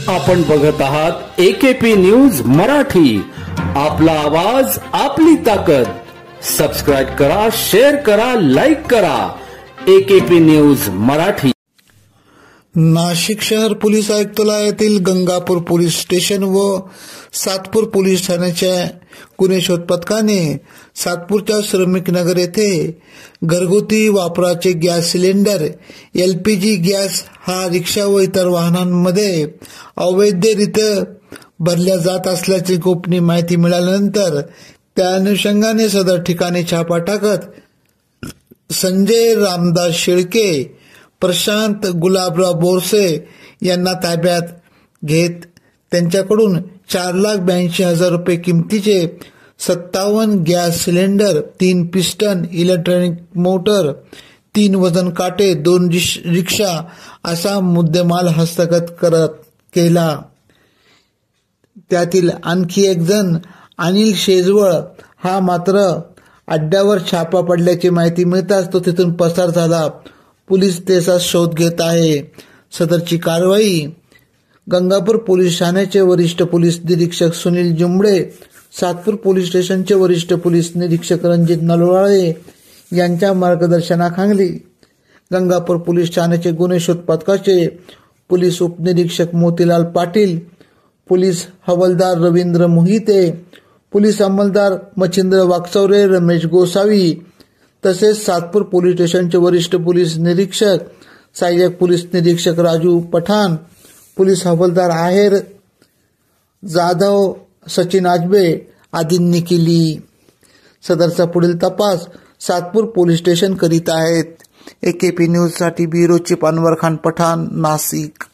आपण बघत आहात AKP न्यूज मराठी. आपला आवाज आपली ताकद. सबस्क्राइब करा, शेअर करा, लाईक करा. AKP news Marathi. नाशिक शहर पोलीस आयुक्तालयातील गंगापूर पोलीस स्टेशन व सातपूर पोलीस ठाण्याच्या गुन्हे शोध पथकाने सातपूरच्या श्रमिक नगर येथे घरगुती वापराचे गॅस सिलेंडर LPG गॅस हा रिक्षा व इतर वाहनांमध्ये अवैधरित्या भरल्या जात असल्याची गोपनीय माहिती मिळाल्यानंतर त्या अनुषंगाने सदर ठिकाणी छापा टाकत संजय रामदास शेळके, प्रशांत गुलाबराव बोरसे यांना ताब्यात घेत त्यांच्याकडून 4,82,000 रुपये किमतीचे 57 gas cylinder, 3 piston, electronic motor, 3 वजन काटे, 2 रिक्षा असा मुद्देमाल हस्तगत केला. त्यातील आणखी एक जण अनिल शेजवळ हा मात्र अड्ड्यावर छापा पडल्याची माहिती मिळताच तो तिथून पसार झाला. पोलीस त्याचा शोध घेत आहे. सदरची कारवाई गंगापूर पोलीस ठाण्याचे वरिष्ठ पोलीस निरीक्षक सुनील जुंबडे, सातपूर पोलीस स्टेशनचे वरिष्ठ पोलीस निरीक्षक रणजित नलवाळे यांच्या मार्गदर्शनाखाली गंगापूर पोलीस ठाण्याचे गुन्हे शोध पथकाचे पोलीस उपनिरीक्षक मोतीलाल पाटील, पोलीस हवालदार रवींद्र मोहिते, पोलीस अंमलदार मच्छिंद्र वाकचौरे, रमेश गोसावी तसेच सातपूर पोलीस स्टेशनचे वरिष्ठ पोलीस निरीक्षक, सहाय्यक पोलीस निरीक्षक राजू पठाण, पोलीस हवालदार आहेर जाधव, सचिन आजबे आदींनी केली. सदरचा पुढील तपास सातपूर पोलीस स्टेशन करीत आहेत. AKP न्यूज साठी ब्युरो चीफ अनवर खान पठाण, नाशिक.